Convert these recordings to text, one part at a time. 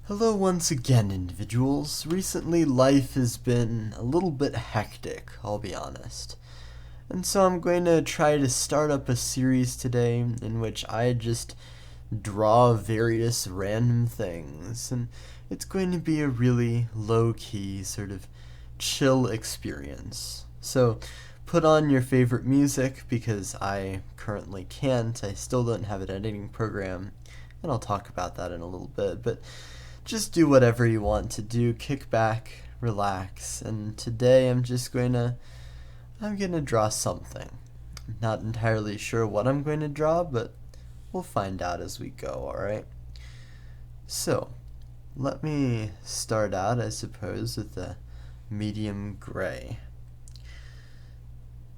Hello once again, individuals. Recently, life has been a little bit hectic, I'll be honest. And so I'm going to try to start up a series today in which I just draw various random things. And it's going to be a really low-key, sort of chill experience. So put on your favorite music because I currently can't. I still don't have an editing program. And I'll talk about that in a little bit. But just do whatever you want to do, kick back, relax, and today I'm gonna draw something. I'm not entirely sure what I'm going to draw, but we'll find out as we go, alright? So, let me start out, I suppose, with the medium gray.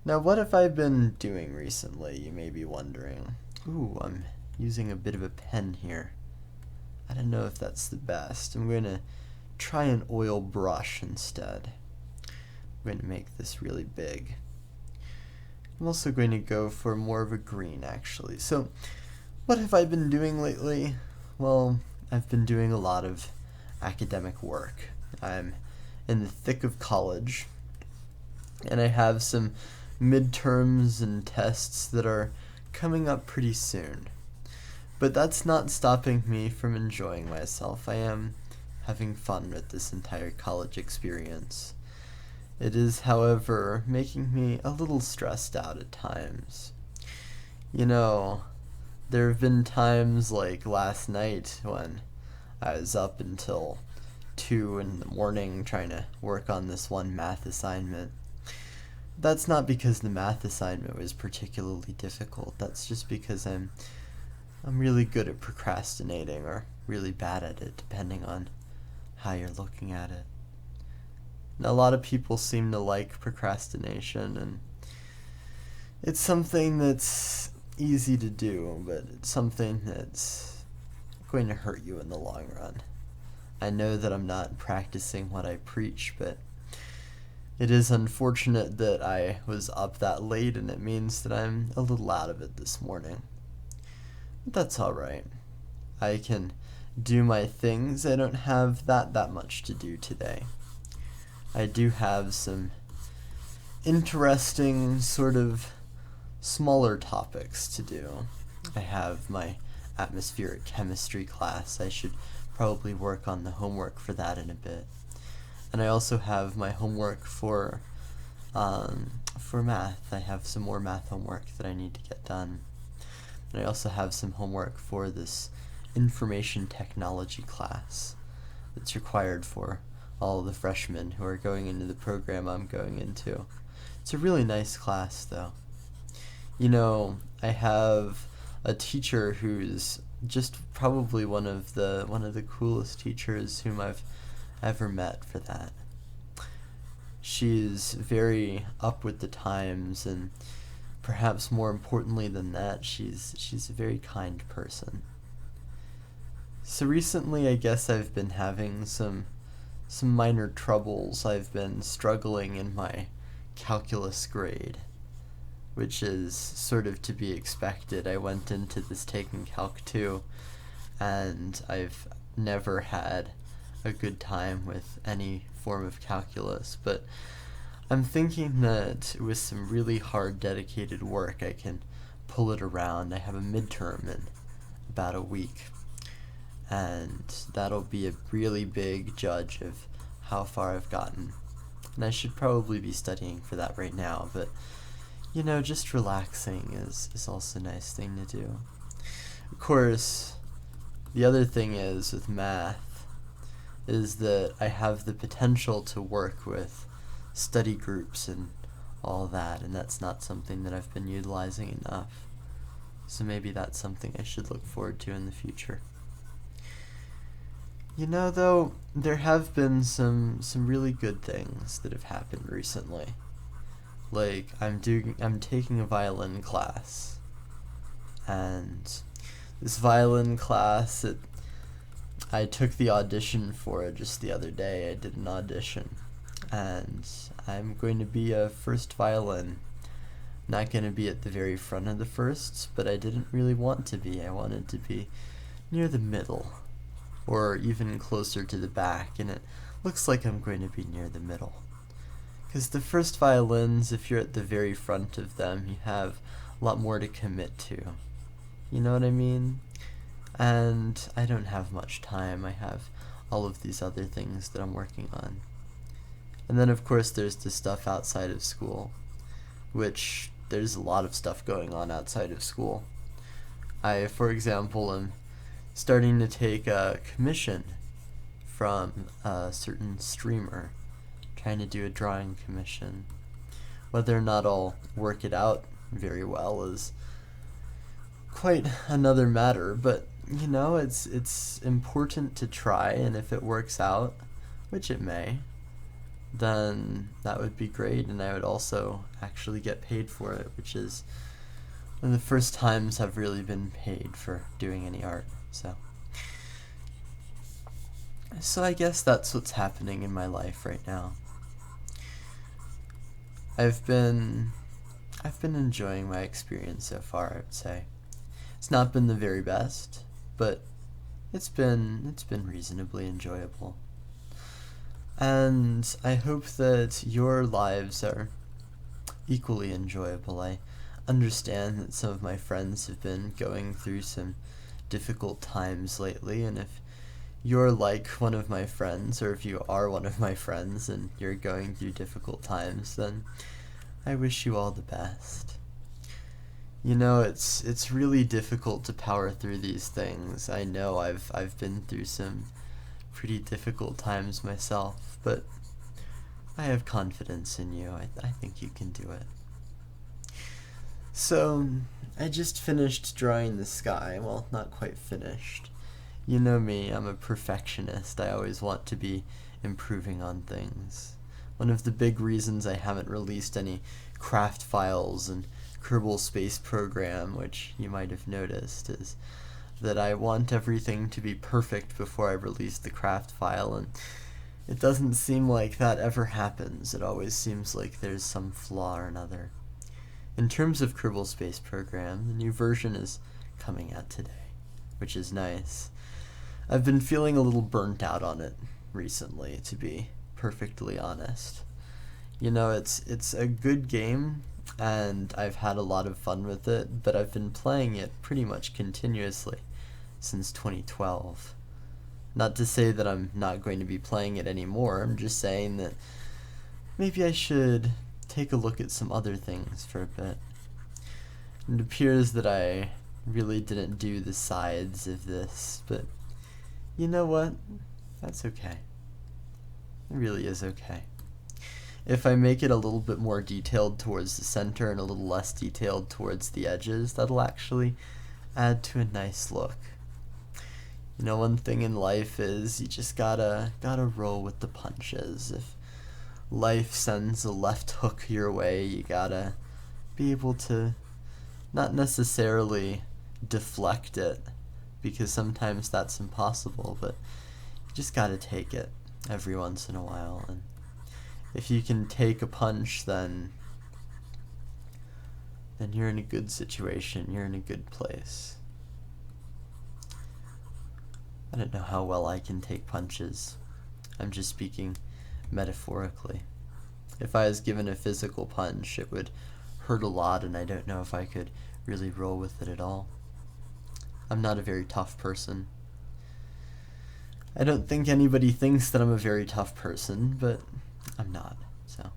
Now, what have I been doing recently, you may be wondering? Ooh, I'm using a bit of a pen here. I don't know if that's the best. I'm going to try an oil brush instead. I'm going to make this really big. I'm also going to go for more of a green, actually. So, what have I been doing lately? Well, I've been doing a lot of academic work. I'm in the thick of college, and I have some midterms and tests that are coming up pretty soon. But that's not stopping me from enjoying myself. I am having fun with this entire college experience. It is, however, making me a little stressed out at times. You know, there have been times like last night when I was up until 2 in the morning trying to work on this one math assignment. That's not because the math assignment was particularly difficult. That's just because I'm really good at procrastinating, or really bad at it, depending on how you're looking at it. Now, a lot of people seem to like procrastination, and it's something that's easy to do, but it's something that's going to hurt you in the long run. I know that I'm not practicing what I preach, but it is unfortunate that I was up that late, and it means that I'm a little out of it this morning. That's alright. I can do my things. I don't have that much to do today. I do have some interesting, sort of smaller topics to do. I have my atmospheric chemistry class. I should probably work on the homework for that in a bit. And I also have my homework for math. I have some more math homework that I need to get done. And I also have some homework for this information technology class that's required for all the freshmen who are going into the program I'm going into. It's a really nice class, though. You know, I have a teacher who's just probably one of the coolest teachers whom I've ever met for that. She's very up with the times, and perhaps more importantly than that, she's a very kind person. So recently, I guess I've been having some minor troubles. I've been struggling in my calculus grade, which is sort of to be expected. I went into this taking Calc 2, and I've never had a good time with any form of calculus, but I'm thinking that with some really hard, dedicated work, I can pull it around. I have a midterm in about a week, and that'll be a really big judge of how far I've gotten. And I should probably be studying for that right now, but, you know, just relaxing is also a nice thing to do. Of course, the other thing is, with math, is that I have the potential to work with study groups and all that, and that's not something that I've been utilizing enough. So maybe that's something I should look forward to in the future. You know, though, there have been some really good things that have happened recently. Like, I'm taking a violin class, and this violin class, I took the audition for it just the other day. I did an audition, and I'm going to be a first violin. Not going to be at the very front of the firsts, but I didn't really want to be. I wanted to be near the middle. or even closer to the back, and it looks like I'm going to be near the middle. Because the first violins, if you're at the very front of them, you have a lot more to commit to. You know what I mean? And I don't have much time. I have all of these other things that I'm working on. And then of course there's the stuff outside of school, which there's a lot of stuff going on outside of school. I, for example, am starting to take a commission from a certain streamer, trying to do a drawing commission. Whether or not I'll work it out very well is quite another matter, but you know, it's important to try, and if it works out, which it may, then that would be great, and I would also actually get paid for it, which is one of the first times I've really been paid for doing any art. So I guess that's what's happening in my life right now. I've been enjoying my experience so far, I would say. It's not been the very best, but it's been reasonably enjoyable. And I hope that your lives are equally enjoyable. I understand that some of my friends have been going through some difficult times lately, and if you're like one of my friends, or if you are one of my friends and you're going through difficult times, then I wish you all the best. You know, it's really difficult to power through these things. I know I've been through some pretty difficult times myself, but I have confidence in you. I think you can do it. So, I just finished drawing the sky. Well, not quite finished. You know me, I'm a perfectionist. I always want to be improving on things. One of the big reasons I haven't released any craft files and Kerbal Space Program, which you might have noticed, is that I want everything to be perfect before I release the craft file, and it doesn't seem like that ever happens. It always seems like there's some flaw or another. In terms of Kerbal Space Program, the new version is coming out today, which is nice. I've been feeling a little burnt out on it recently, to be perfectly honest. You know, it's a good game, and I've had a lot of fun with it, but I've been playing it pretty much continuously since 2012. Not to say that I'm not going to be playing it anymore, I'm just saying that maybe I should take a look at some other things for a bit. It appears that I really didn't do the sides of this, but you know what? That's okay. It really is okay. If I make it a little bit more detailed towards the center and a little less detailed towards the edges, that'll actually add to a nice look. You know, one thing in life is you just gotta roll with the punches. If life sends a left hook your way, you gotta be able to not necessarily deflect it, because sometimes that's impossible, but you just gotta take it every once in a while. And if you can take a punch, then you're in a good situation, you're in a good place. I don't know how well I can take punches. I'm just speaking metaphorically. If I was given a physical punch, it would hurt a lot, and I don't know if I could really roll with it at all. I'm not a very tough person. I don't think anybody thinks that I'm a very tough person, but I'm not, so.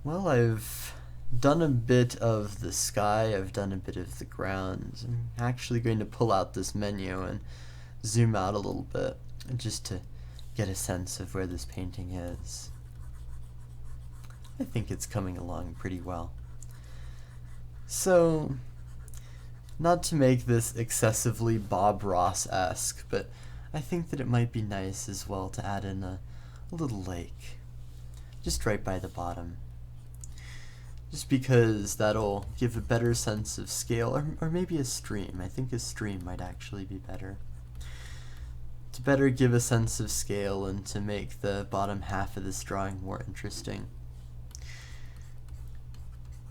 Well, I've done a bit of the sky, I've done a bit of the ground. I'm actually going to pull out this menu and zoom out a little bit, just to get a sense of where this painting is. I think it's coming along pretty well. So, not to make this excessively Bob Ross-esque, but I think that it might be nice as well to add in a little lake, just right by the bottom. Just because that'll give a better sense of scale, or maybe a stream. I think a stream might actually be better. To better give a sense of scale and to make the bottom half of this drawing more interesting.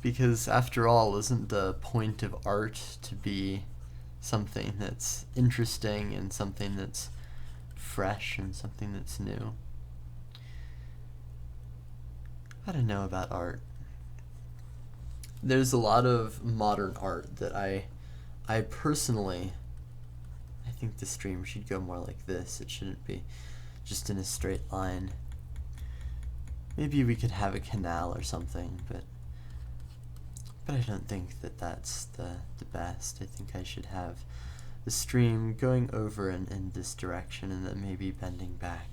Because after all, isn't the point of art to be something that's interesting and something that's fresh and something that's new. I don't know about art. There's a lot of modern art that I personally, I think the stream should go more like this. It shouldn't be just in a straight line. Maybe we could have a canal or something, but I don't think that that's the best. I think I should have the stream going over in this direction and then maybe bending back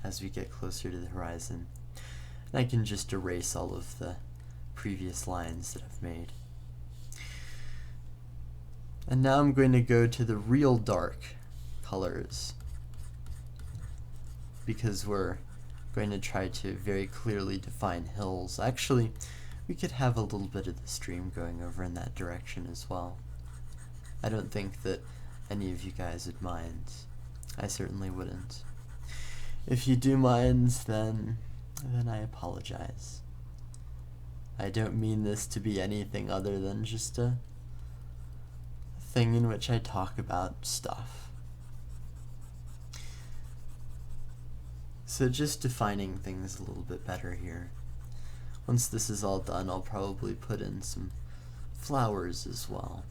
as we get closer to the horizon. And I can just erase all of the previous lines that I've made. And now I'm going to go to the real dark colors, because we're going to try to very clearly define hills. Actually, we could have a little bit of the stream going over in that direction as well. I don't think that any of you guys would mind. I certainly wouldn't. If you do mind, then I apologize. I don't mean this to be anything other than just a thing in which I talk about stuff. So just defining things a little bit better here. Once this is all done, I'll probably put in some flowers as well.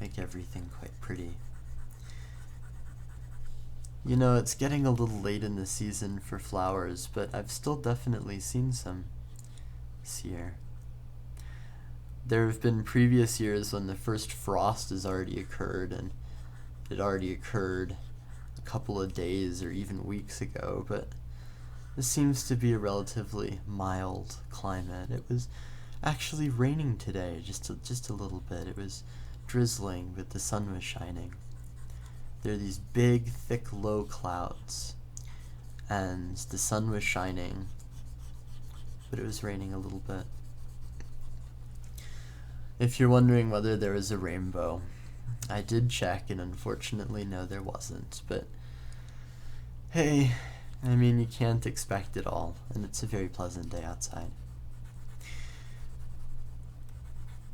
Make everything quite pretty. You know, it's getting a little late in the season for flowers, but I've still definitely seen some this year. There have been previous years when the first frost has already occurred, and it already occurred a couple of days or even weeks ago, but this seems to be a relatively mild climate. It was actually raining today, just a little bit. It was drizzling, but the sun was shining. There are these big, thick, low clouds, and the sun was shining, but it was raining a little bit. If you're wondering whether there was a rainbow, I did check, and unfortunately, no, there wasn't. But hey, I mean, you can't expect it all, and it's a very pleasant day outside.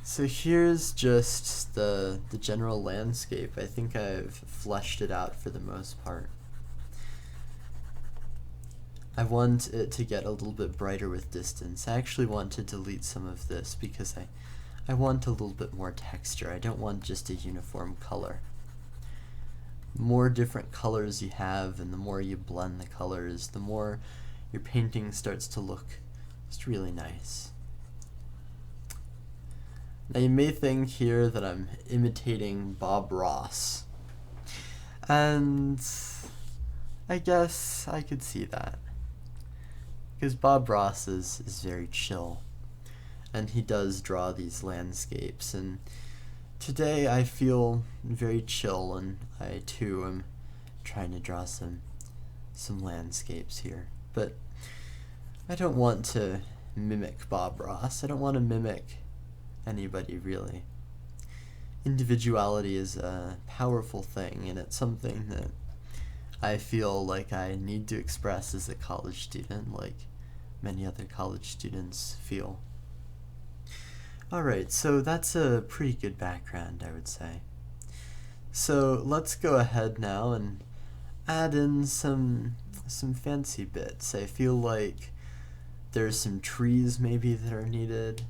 So here's just the general landscape. I think I've fleshed it out for the most part. I want it to get a little bit brighter with distance. I actually want to delete some of this because I want a little bit more texture. I don't want just a uniform color. The more different colors you have and the more you blend the colors, the more your painting starts to look just really nice. Now you may think here that I'm imitating Bob Ross, and I guess I could see that, because Bob Ross is very chill, and he does draw these landscapes, and today I feel very chill, and I too am trying to draw some landscapes here, but I don't want to mimic Bob Ross. I don't want to mimic anybody, really. Individuality is a powerful thing, and it's something that I feel like I need to express as a college student, like many other college students feel. Alright, so that's a pretty good background, I would say. So let's go ahead now and add in some fancy bits. I feel like there's some trees maybe that are needed.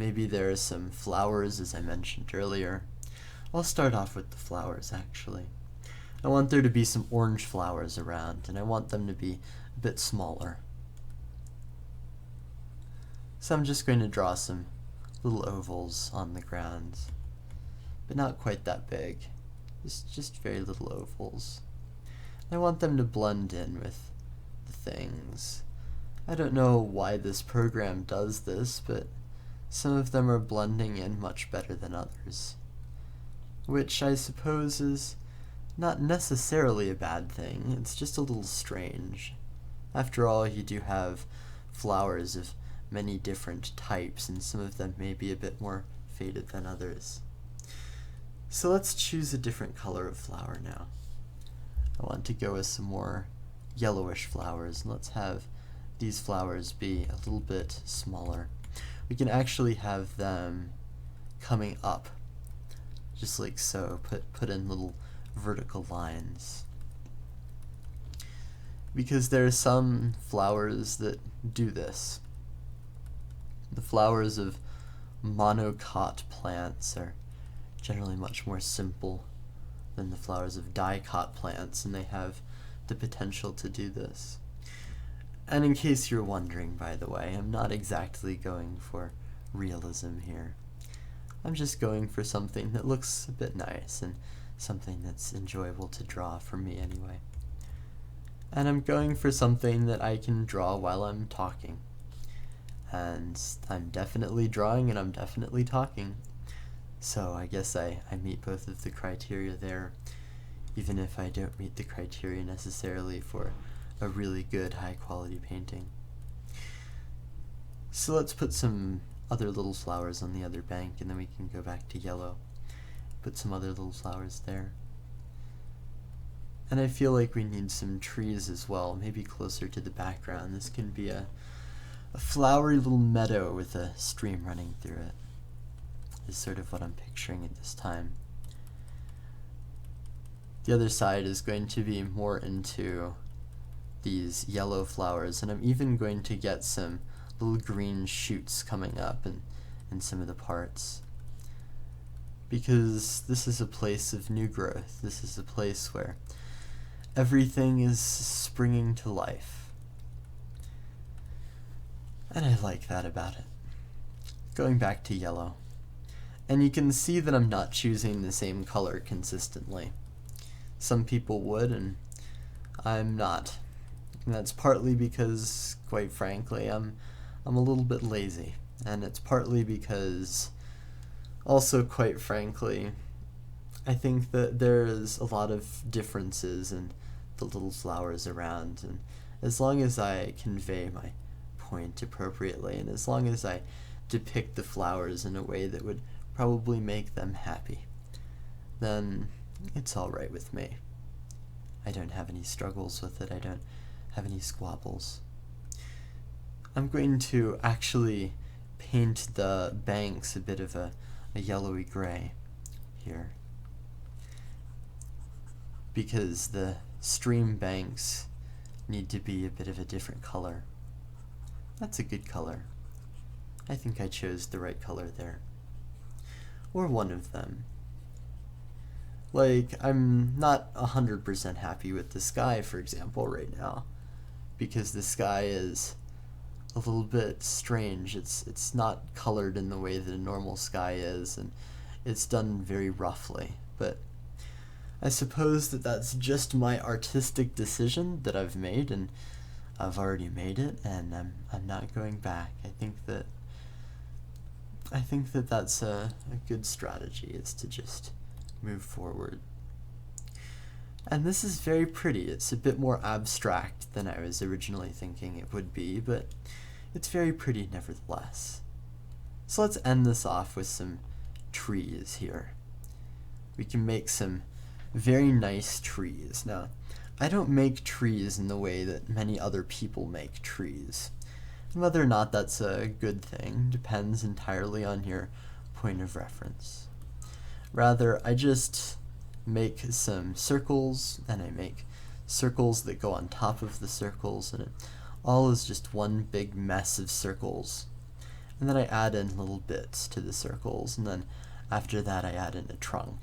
Maybe there are some flowers, as I mentioned earlier. I'll start off with the flowers, actually. I want there to be some orange flowers around, and I want them to be a bit smaller. So I'm just going to draw some little ovals on the ground, but not quite that big. Just very little ovals. I want them to blend in with the things. I don't know why this program does this, but some of them are blending in much better than others, which I suppose is not necessarily a bad thing. It's just a little strange. After all, you do have flowers of many different types, and some of them may be a bit more faded than others. So let's choose a different color of flower now. I want to go with some more yellowish flowers, and let's have these flowers be a little bit smaller. We can actually have them coming up just like so. Put in little vertical lines. Because there are some flowers that do this. The flowers of monocot plants are generally much more simple than the flowers of dicot plants, and they have the potential to do this. And in case you're wondering, by the way, I'm not exactly going for realism here. I'm just going for something that looks a bit nice and something that's enjoyable to draw for me anyway. And I'm going for something that I can draw while I'm talking. And I'm definitely drawing and I'm definitely talking. So I guess I meet both of the criteria there, even if I don't meet the criteria necessarily for a really good high quality painting. So let's put some other little flowers on the other bank, and then we can go back to yellow. Put some other little flowers there. And I feel like we need some trees as well, maybe closer to the background. This can be a flowery little meadow with a stream running through it, is sort of what I'm picturing at this time. The other side is going to be more into these yellow flowers, and I'm even going to get some little green shoots coming up in some of the parts. Because this is a place of new growth. This is a place where everything is springing to life. And I like that about it. Going back to yellow. And you can see that I'm not choosing the same color consistently. Some people would, and I'm not. And that's partly because, quite frankly, I'm a little bit lazy. And it's partly because, also quite frankly, I think that there's a lot of differences in the little flowers around, and as long as I convey my point appropriately, and as long as I depict the flowers in a way that would probably make them happy, then it's alright with me. I don't have any struggles with it. I don't have any squabbles. I'm going to actually paint the banks a bit of a yellowy gray here, because the stream banks need to be a bit of a different color. That's a good color. I think I chose the right color there. Or one of them. Like, I'm not 100% happy with the sky, for example, right now, because the sky is a little bit strange. It's not colored in the way that a normal sky is, and it's done very roughly, but I suppose that that's just my artistic decision that I've made, and I've already made it, and I'm not going back. I think that that's a good strategy, is to just move forward. And this is very pretty. It's a bit more abstract than I was originally thinking it would be, but it's very pretty nevertheless. So let's end this off with some trees here. We can make some very nice trees. Now, I don't make trees in the way that many other people make trees. And whether or not that's a good thing depends entirely on your point of reference. Rather, I just make some circles, and I make circles that go on top of the circles, and it all is just one big mess of circles. And then I add in little bits to the circles, and then after that I add in a trunk.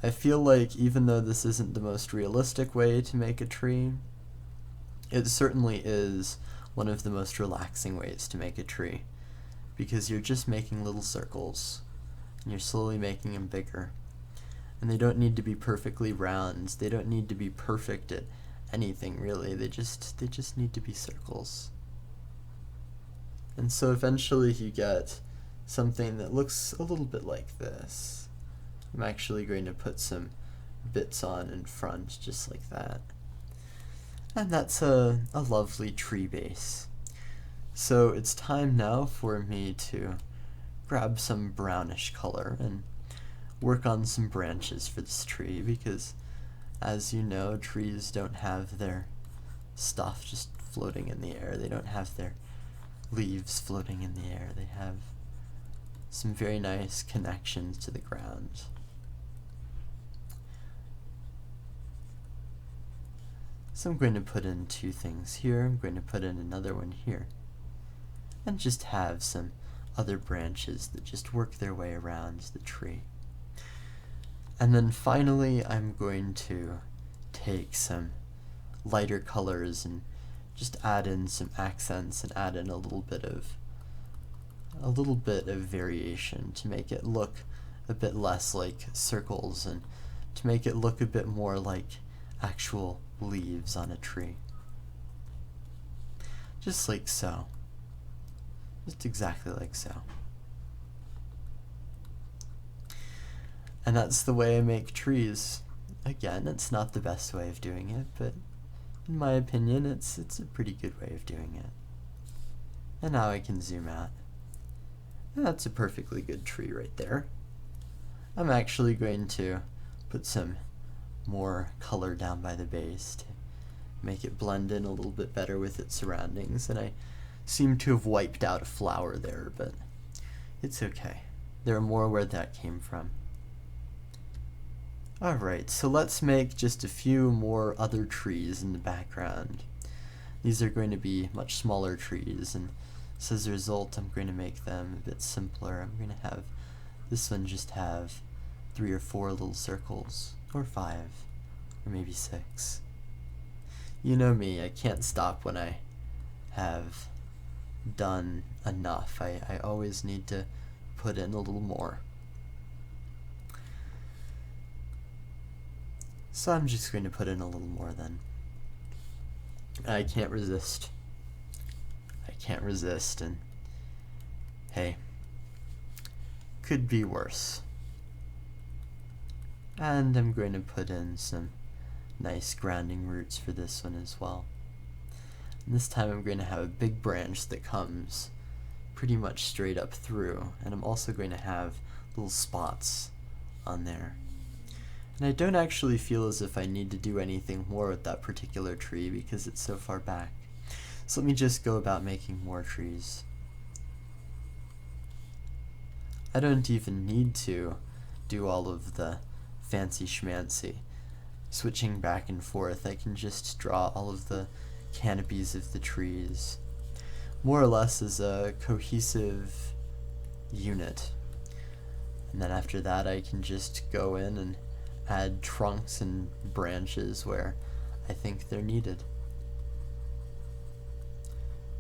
I feel like even though this isn't the most realistic way to make a tree, it certainly is one of the most relaxing ways to make a tree, because you're just making little circles, and you're slowly making them bigger. And they don't need to be perfectly round. They don't need to be perfect at anything, really. They just need to be circles. And so eventually you get something that looks a little bit like this. I'm actually going to put some bits on in front, just like that. And that's a lovely tree base. So it's time now for me to grab some brownish color and work on some branches for this tree, because as you know, trees don't have their stuff just floating in the air. They don't have their leaves floating in the air. They have some very nice connections to the ground. So I'm going to put in 2 things here, I'm going to put in another one here, and just have some other branches that just work their way around the tree. And then finally I'm going to take some lighter colors and just add in some accents and add in a little bit of variation to make it look a bit less like circles and to make it look a bit more like actual leaves on a tree. Just like so. Just exactly like so. And that's the way I make trees. Again, it's not the best way of doing it, but in my opinion, it's a pretty good way of doing it. And now I can zoom out. And that's a perfectly good tree right there. I'm actually going to put some more color down by the base to make it blend in a little bit better with its surroundings, and I seem to have wiped out a flower there, but it's okay. There are more where that came from. Alright, so let's make just a few more other trees in the background. These are going to be much smaller trees, and so as a result I'm going to make them a bit simpler. I'm going to have this one just have 3 or 4 little circles, or 5, or maybe 6. You know me, I can't stop when I have done enough. I always need to put in a little more. So I'm just going to put in a little more then. I can't resist. I can't resist, and hey, could be worse. And I'm going to put in some nice grounding roots for this one as well. And this time I'm going to have a big branch that comes pretty much straight up through, and I'm also going to have little spots on there. And I don't actually feel as if I need to do anything more with that particular tree because it's so far back. So let me just go about making more trees. I don't even need to do all of the fancy schmancy switching back and forth. I can just draw all of the canopies of the trees more or less as a cohesive unit. And then after that I can just go in and add trunks and branches where I think they're needed.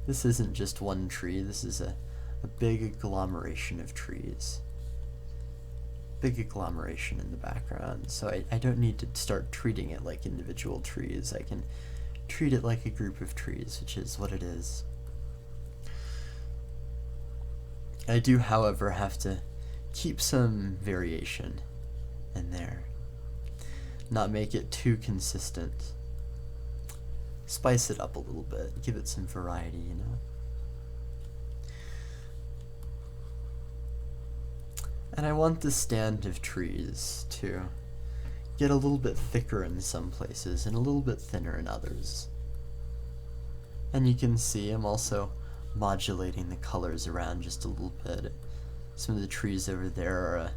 This isn't just one tree, this is a big agglomeration of trees. Big agglomeration in the background, so I don't need to start treating it like individual trees. I can treat it like a group of trees, which is what it is. I do, however, have to keep some variation in there. Not make it too consistent. Spice it up a little bit, give it some variety, you know. And I want the stand of trees to get a little bit thicker in some places and a little bit thinner in others. And you can see I'm also modulating the colors around just a little bit. Some of the trees over there are a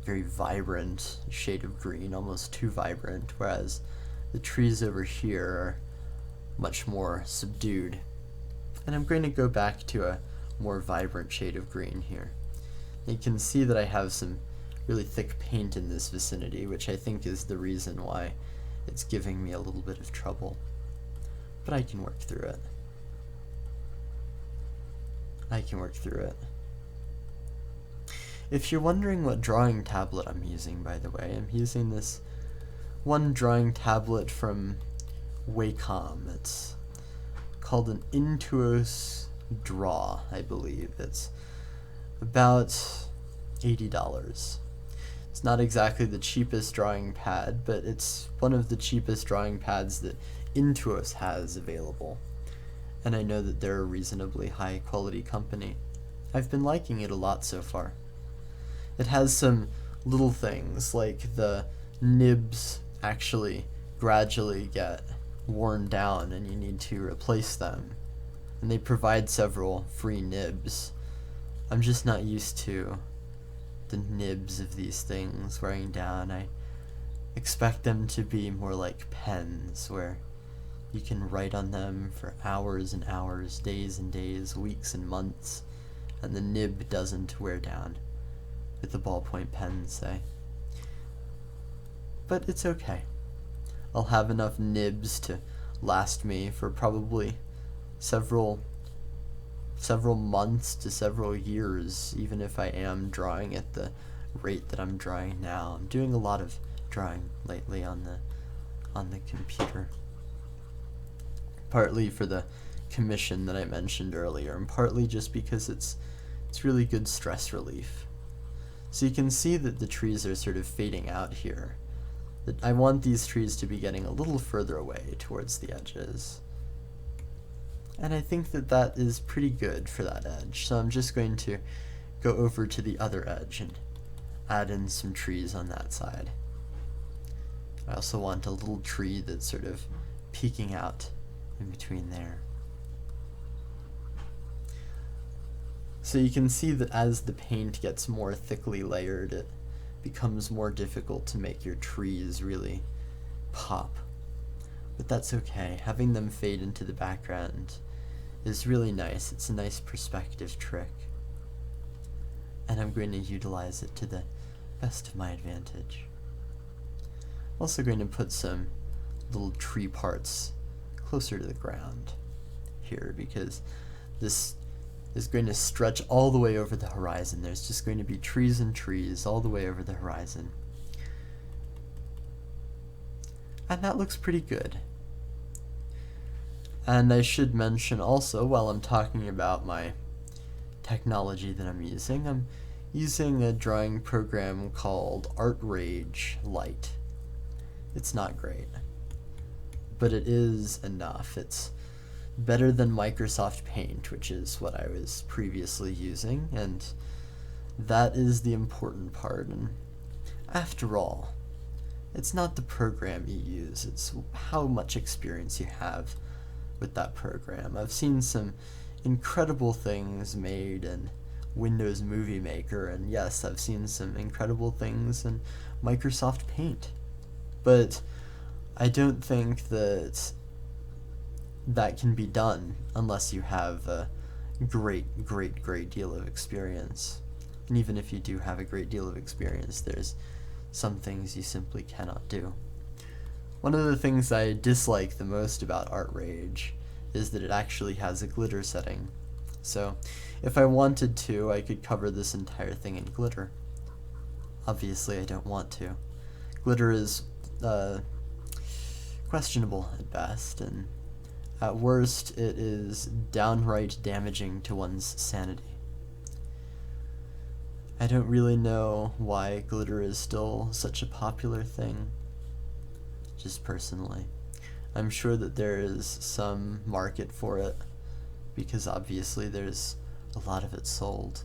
very vibrant shade of green, almost too vibrant, whereas the trees over here are much more subdued. And I'm going to go back to a more vibrant shade of green here. You can see that I have some really thick paint in this vicinity, which I think is the reason why it's giving me a little bit of trouble. But I can work through it. I can work through it. If you're wondering what drawing tablet I'm using, by the way, I'm using this one drawing tablet from Wacom. It's called an Intuos Draw, I believe. It's about $80. It's not exactly the cheapest drawing pad, but it's one of the cheapest drawing pads that Intuos has available. And I know that they're a reasonably high quality company. I've been liking it a lot so far. It has some little things, like the nibs actually gradually get worn down and you need to replace them. And they provide several free nibs I'm just not used to the nibs of these things wearing down. I expect them to be more like pens, where you can write on them for hours and hours, days and days, weeks and months, and the nib doesn't wear down with the ballpoint pen, say. But it's okay. I'll have enough nibs to last me for probably several months to several years, even if I am drawing at the rate that I'm drawing now. I'm doing a lot of drawing lately on the computer, partly for the commission that I mentioned earlier, and partly just because it's really good stress relief. So you can see that the trees are sort of fading out here. That I want these trees to be getting a little further away towards the edges. And I think that that is pretty good for that edge. So I'm just going to go over to the other edge and add in some trees on that side. I also want a little tree that's sort of peeking out in between there. So you can see that as the paint gets more thickly layered, it becomes more difficult to make your trees really pop. But that's okay. Having them fade into the background is really nice. It's a nice perspective trick. And I'm going to utilize it to the best of my advantage. I'm also going to put some little tree parts closer to the ground here, because this is going to stretch all the way over the horizon. There's just going to be trees and trees all the way over the horizon. And that looks pretty good. And I should mention also, while I'm talking about my technology that I'm using a drawing program called Art Rage Lite. It's not great, but it is enough. It's better than Microsoft Paint, which is what I was previously using, and that is the important part. And after all, it's not the program you use, it's how much experience you have with that program. I've seen some incredible things made in Windows Movie Maker, and yes, I've seen some incredible things in Microsoft Paint, but I don't think that can be done unless you have a great deal of experience. And even if you do have a great deal of experience, there's some things you simply cannot do. One of the things I dislike the most about Art Rage is that it actually has a glitter setting. So if I wanted to, I could cover this entire thing in glitter. Obviously I don't want to. Glitter is questionable at best, and at worst it is downright damaging to one's sanity. I don't really know why glitter is still such a popular thing, just personally. I'm sure that there is some market for it, because obviously there's a lot of it sold,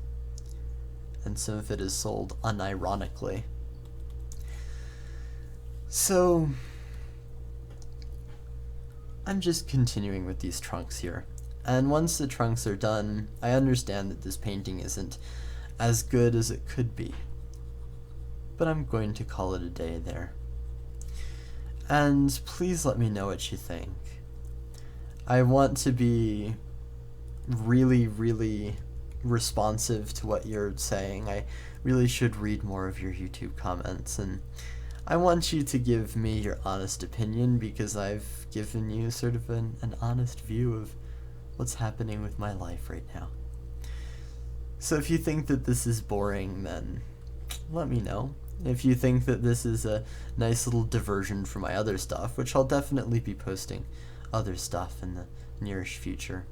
and some of it is sold unironically. So I'm just continuing with these trunks here, and once the trunks are done, I understand that this painting isn't as good as it could be, but I'm going to call it a day there. And please let me know what you think. I want to be really responsive to what you're saying. I really should read more of your YouTube comments, and I want you to give me your honest opinion, because I've given you sort of an honest view of what's happening with my life right now. So if you think that this is boring, then let me know. If you think that this is a nice little diversion from my other stuff, which I'll definitely be posting other stuff in the nearish future.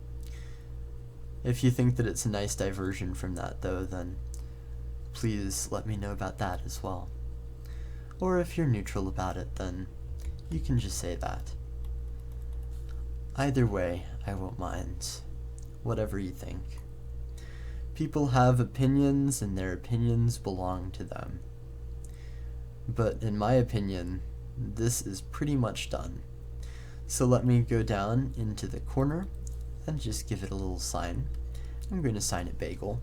If you think that it's a nice diversion from that, though, then please let me know about that as well. Or if you're neutral about it, then you can just say that. Either way, I won't mind. Whatever you think. People have opinions, and their opinions belong to them. But in my opinion, this is pretty much done. So let me go down into the corner and just give it a little sign. I'm going to sign it Bagel.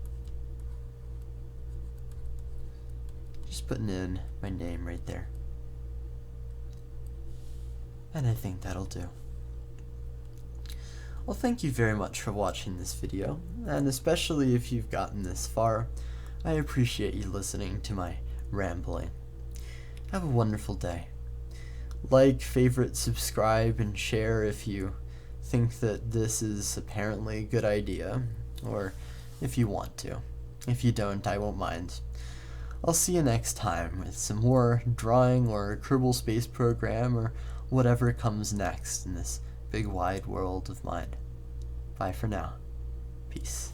Just putting in my name right there. And I think that'll do. Well, thank you very much for watching this video, and especially if you've gotten this far, I appreciate you listening to my rambling. Have a wonderful day. Like, favorite, subscribe, and share if you think that this is apparently a good idea, or if you want to. If you don't, I won't mind. I'll see you next time with some more drawing or Kerbal Space Program or whatever comes next in this big wide world of mine. Bye for now. Peace.